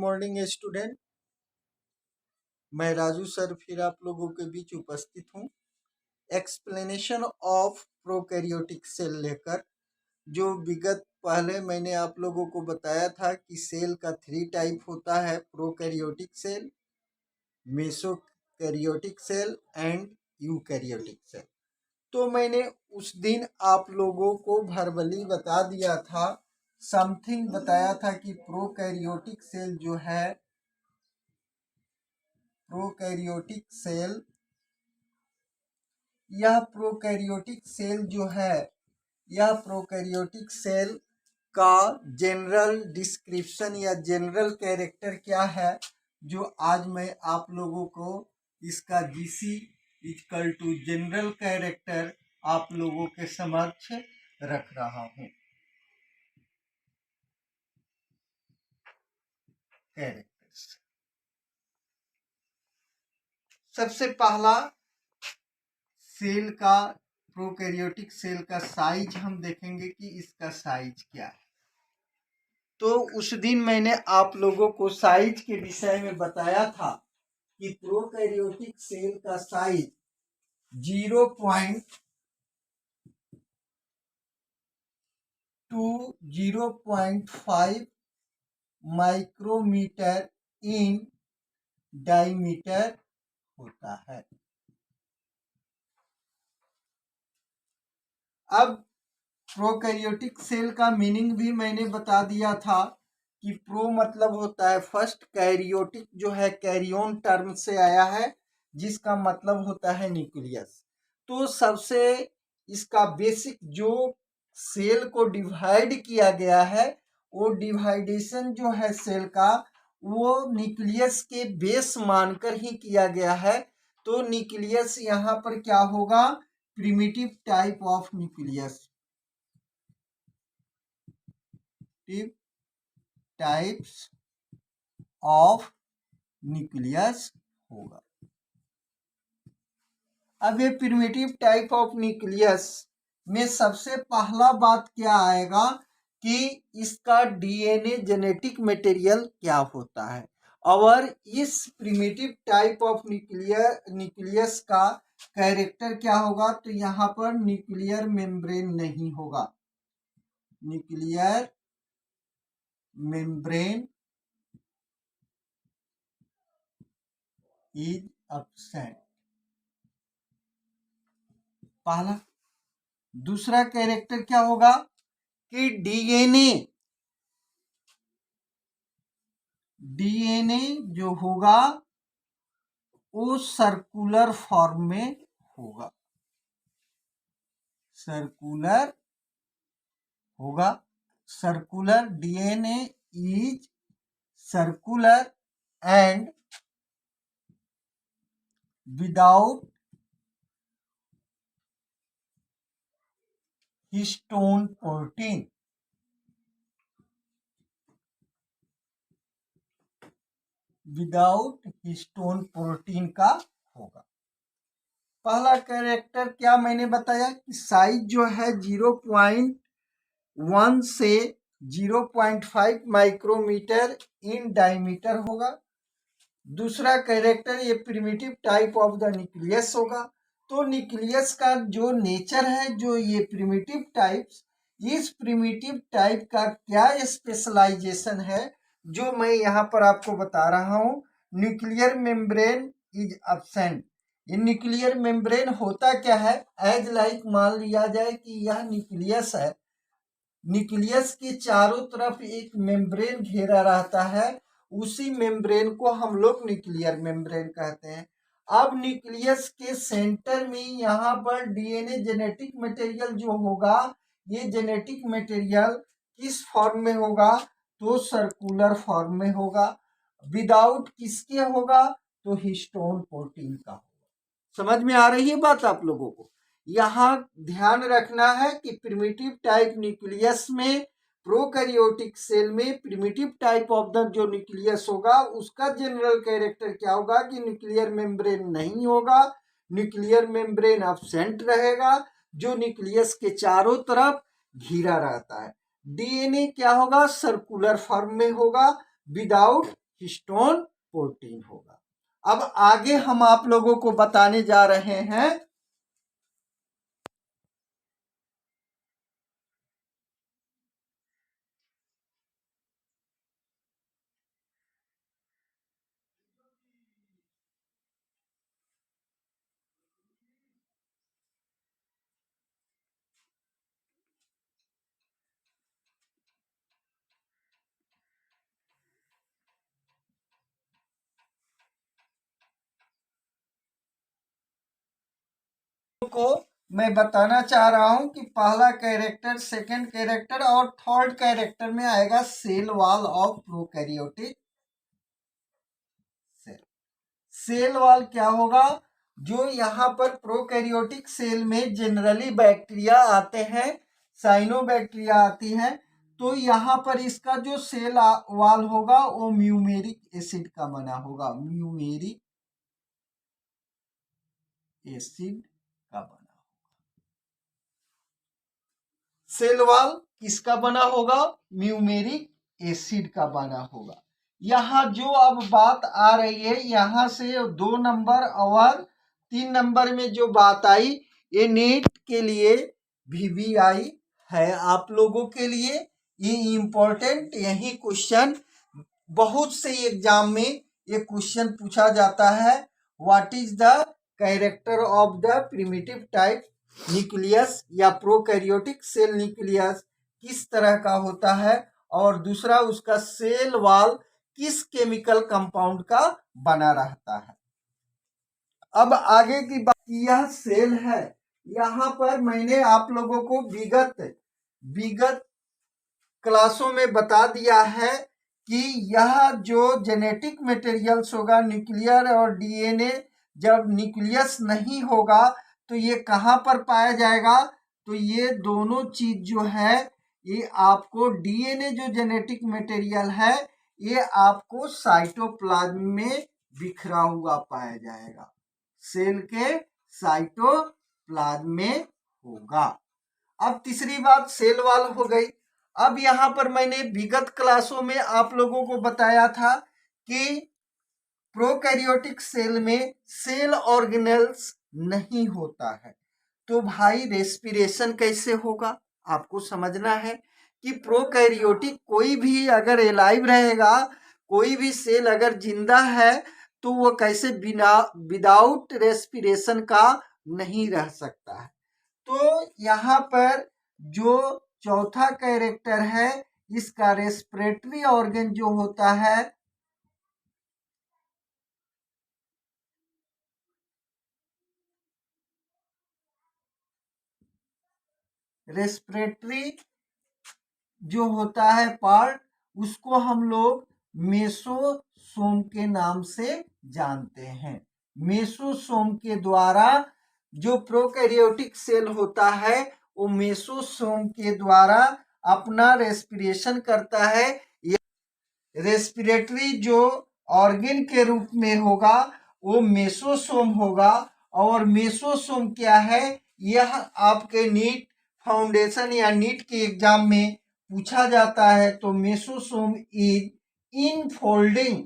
Morning student. मैं Raju sir फिर आप लोगों के बीच उपस्थित हूँ। एक्सप्लेनेशन ऑफ प्रोकैरियोटिक सेल लेकर, जो विगत पहले मैंने आप लोगों को बताया था कि सेल का 3 टाइप होता है, prokaryotic cell, mesokaryotic cell and eukaryotic cell. तो मैंने उस दिन आप लोगों को वर्बली बता दिया था, समथिंग बताया था कि प्रोकैरियोटिक सेल जो है, प्रोकैरियोटिक सेल, यह प्रोकैरियोटिक सेल जो है, यह प्रोकैरियोटिक सेल का जनरल डिस्क्रिप्शन या जनरल कैरेक्टर क्या है, जो आज मैं आप लोगों को इसका GC equal to general character आप लोगों के समक्ष रख रहा हूं। कैरेक्टर्स, सबसे पहला सेल का, प्रोकैरियोटिक सेल का साइज हम देखेंगे कि इसका साइज क्या है। तो उस दिन मैंने आप लोगों को साइज के विषय में बताया था कि प्रोकैरियोटिक सेल का साइज 0.5 माइक्रोमीटर इन डायमीटर होता है। अब प्रोकैरियोटिक सेल का मीनिंग भी मैंने बता दिया था कि प्रो मतलब होता है फर्स्ट, कैरियोटिक जो है कैरियोन टर्म से आया है, जिसका मतलब होता है न्यूक्लियस। तो सबसे इसका बेसिक जो सेल को डिवाइड किया गया है, वो डिवाइडेशन जो है सेल का, वो न्यूक्लियस के बेस मानकर ही किया गया है। तो न्यूक्लियस यहाँ पर क्या होगा, primitive type of nucleus, types of nucleus होगा। अब ये प्रिमिटिव टाइप ऑफ न्यूक्लियस में सबसे पहला बात क्या आएगा कि इसका डीएनए जेनेटिक मटेरियल क्या होता है। और इस प्रिमिटिव टाइप ऑफ न्यूक्लियस का कैरेक्टर क्या होगा, तो यहाँ पर न्यूक्लियर मेम्ब्रेन नहीं होगा, न्यूक्लियर मेम्ब्रेन इज एब्सेंट, पहला। दूसरा कैरेक्टर क्या होगा कि डीएनए जो होगा वो सर्कुलर फॉर्म में होगा, सर्कुलर होगा, circular, DNA is circular and without histone protein, without histone protein का होगा। पहला कैरेक्टर क्या मैंने बताया कि साइज जो है 0.1 से 0.5 माइक्रोमीटर इन डायमीटर होगा। दूसरा कैरेक्टर ये primitive type of the nucleus होगा। तो न्यूक्लियस का जो नेचर है, जो ये प्रिमिटिव टाइप्स, इस प्रिमिटिव टाइप का क्या स्पेशलाइजेशन है, जो मैं यहाँ पर आपको बता रहा हूँ। Nuclear membrane is absent. ये न्यूक्लियर मेम्ब्रेन होता क्या है, एज लाइक मान लिया जाए कि यह न्यूक्लियस है, न्यूक्लियस के चारों तरफ एक मेम्ब्रेन घेरा रहता है, उसी मेम्ब्रेन को हम लोग न्यूक्लियर मेम्ब्रेन कहते हैं। अब न्यूक्लियस के सेंटर में यहाँ पर डीएनए जेनेटिक मटेरियल जो होगा, ये जेनेटिक मटेरियल किस फॉर्म में होगा, तो सर्कुलर फॉर्म में होगा। विदाउट किसके होगा, तो हिस्टोन प्रोटीन का होगा। समझ में आ रही है बात आप लोगों को। यहाँ ध्यान रखना है कि प्रिमिटिव टाइप न्यूक्लियस में, प्रोकैरियोटिक सेल में प्रिमिटिव टाइप ऑफ द जो न्यूक्लियस होगा, उसका जनरल कैरेक्टर क्या होगा कि न्यूक्लियर मेम्ब्रेन नहीं होगा, न्यूक्लियर मेम्ब्रेन एब्सेंट रहेगा, जो न्यूक्लियस के चारों तरफ घिरा रहता है। डीएनए क्या होगा, सर्कुलर फॉर्म में होगा, विदाउट हिस्टोन प्रोटीन होगा। अब आगे हम आप लोगों को बताने जा रहे हैं को मैं बताना चाह रहा हूं कि पहला कैरेक्टर, सेकंड कैरेक्टर और थर्ड कैरेक्टर में आएगा cell wall of prokaryotic cell. Cell wall क्या होगा? जो यहाँ पर प्रोकैरियोटिक सेल में जनरली बैक्टीरिया आते हैं, साइनोबैक्टीरिया आती हैं, तो यहाँ पर इसका जो सेल वॉल होगा वो म्यूमेरिक एसिड का बना होगा, म्यूमेरिक एसिड का बना। सेल वॉल किसका बना होगा? म्यूमेरिक एसिड का बना होगा। यहाँ जो अब बात आ रही है, यहाँ से 2 नंबर और 3 नंबर में जो बात आई, ये नीट के लिए VVI है आप लोगों के लिए, ये इम्पोर्टेंट, यही क्वेश्चन बहुत से एग्जाम में ये क्वेश्चन पूछा जाता है। What is the character of the primitive type nucleus या प्रोकैरियोटिक सेल न्यूक्लियस किस तरह का होता है, और दूसरा उसका सेल वॉल किस केमिकल कंपाउंड का बना रहता है। अब आगे की बात, यह सेल है, यहाँ पर मैंने आप लोगों को विगत क्लासों में बता दिया है कि यह जो जेनेटिक मटेरियल्स होगा, न्यूक्लियर और DNA, जब न्यूक्लियस नहीं होगा तो ये कहाँ पर पाया जाएगा? तो ये दोनों चीज जो है, ये आपको DNA जो जेनेटिक मटेरियल है, ये आपको साइटोप्लाज्म में बिखरा हुआ पाया जाएगा, सेल के साइटोप्लाज्म में होगा। अब तीसरी बात सेल वॉल हो गई। अब यहां पर मैंने विगत क्लासों में आप लोगों को बताया था कि प्रोकैरियोटिक सेल में सेल ऑर्गेनेल्स नहीं होता है, तो भाई रेस्पिरेशन कैसे होगा? आपको समझना है कि प्रोकैरियोटिक कोई भी अगर एलाइव रहेगा, कोई भी सेल अगर जिंदा है, तो वो कैसे बिना विदाउट रेस्पिरेशन का नहीं रह सकता है। तो यहाँ पर जो चौथा कैरेक्टर है, इसका रेस्पिरेटरी ऑर्गन जो होता है, रेस्पिरेटरी जो होता है पार्ट, उसको हम लोग मेसोसोम के नाम से जानते हैं। मेसोसोम के द्वारा जो प्रोकैरियोटिक सेल होता है, वो मेसोसोम के द्वारा अपना रेस्पिरेशन करता है। रेस्पिरेटरी जो ऑर्गन के रूप में होगा वो मेसोसोम होगा। और मेसोसोम क्या है, यह आपके नीट फाउंडेशन या नीट के एग्जाम में पूछा जाता है। तो mesosome is infolding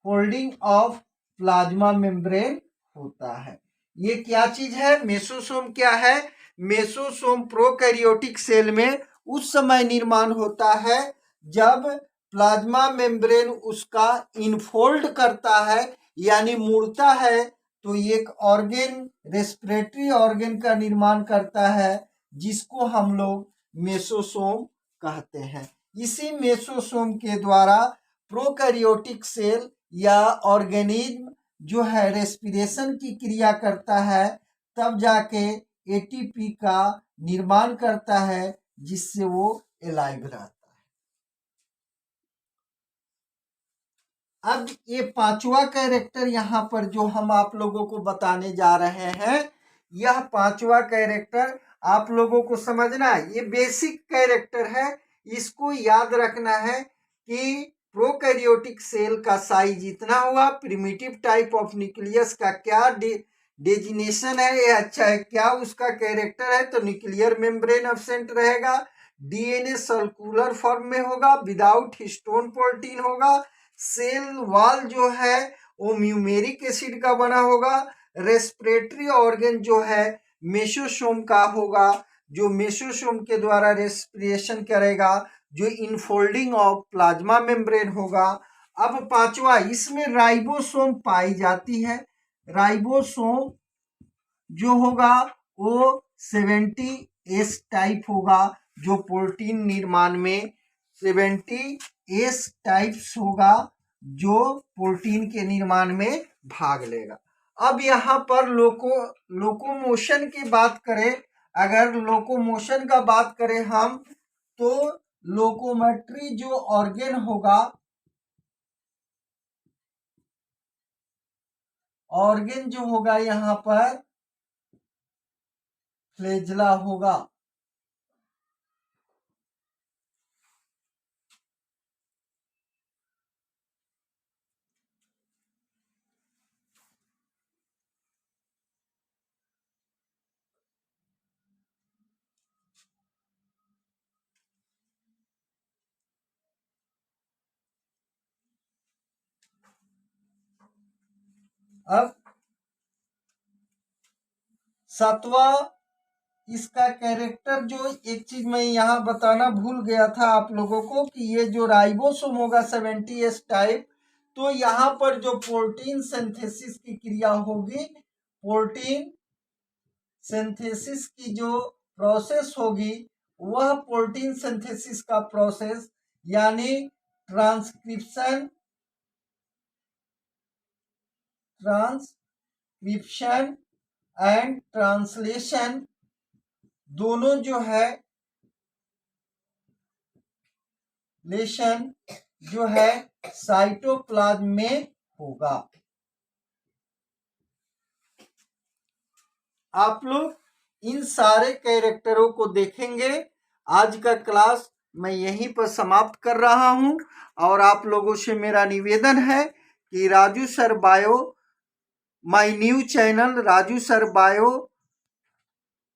folding of plasma membrane होता है। ये क्या चीज है? मेसोसोम क्या है? मेसोसोम प्रोकैरियोटिक सेल में उस समय निर्माण होता है जब प्लाज्मा मेम्ब्रेन उसका इनफोल्ड करता है, यानी मुड़ता है, तो एक ऑर्गन, रेस्पिरेटरी ऑर्गन का निर्माण करता है, जिसको हम लोग मेसोसोम कहते हैं। इसी मेसोसोम के द्वारा प्रोकैरियोटिक सेल या ऑर्गेनिज्म जो है रेस्पिरेशन की क्रिया करता है, तब जाके ATP का निर्माण करता है, जिससे वो एलाइव रहता है। अब ये पांचवा कैरेक्टर यहाँ पर जो हम आप लोगों को बताने जा रहे हैं, यह पांचवा कैरेक्टर आप लोगों को समझना है। ये बेसिक कैरेक्टर है, इसको याद रखना है कि प्रोकैरियोटिक सेल का साइज इतना हुआ, प्रिमिटिव टाइप ऑफ न्यूक्लियस का क्या डेजिनेशन है ये अच्छा है, क्या उसका कैरेक्टर है, तो न्यूक्लियर मेम्ब्रेन एब्सेंट रहेगा, डीएनए सर्कुलर फॉर्म में होगा, विदाउट हिस्टोन प्रोटीन होगा, सेल वॉल जो है वो म्यूमेरिक एसिड का बना होगा, रेस्पिरेटरी ऑर्गन जो है मेसोसोम का होगा, जो मेसोसोम के द्वारा रेस्पिरेशन करेगा, जो इनफोल्डिंग ऑफ प्लाज्मा मेम्ब्रेन होगा। अब पांचवा, इसमें राइबोसोम पाई जाती है। राइबोसोम जो होगा वो 70S टाइप होगा, जो प्रोटीन निर्माण में 70S टाइप्स होगा, जो प्रोटीन के निर्माण में भाग लेगा। अब यहाँ पर लोकोमोशन की बात करें, अगर लोकोमोशन का बात करें हम, तो लोकोमेट्री जो ऑर्गन होगा, ऑर्गन जो होगा यहाँ पर फ्लैजेला होगा। अब सातवां, इसका कैरेक्टर, जो एक चीज मैं यहाँ बताना भूल गया था आप लोगों को, कि ये जो राइबोसोम होगा 70S टाइप, तो यहाँ पर जो प्रोटीन सिंथेसिस की क्रिया होगी, प्रोटीन सिंथेसिस की जो प्रोसेस होगी, वह प्रोटीन सिंथेसिस का प्रोसेस यानी ट्रांसक्रिप्शन एंड ट्रांसलेशन दोनों जो है, लेशन जो है साइटोप्लाज्म में होगा। आप लोग इन सारे कैरेक्टरों को देखेंगे। आज का क्लास मैं यहीं पर समाप्त कर रहा हूं, और आप लोगों से मेरा निवेदन है कि Raju sir bio, my new channel Raju sir bio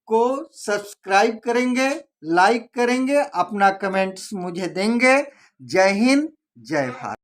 को सब्सक्राइब करेंगे, लाइक करेंगे, अपना कमेंट्स मुझे देंगे। जय हिंद, जय भारत।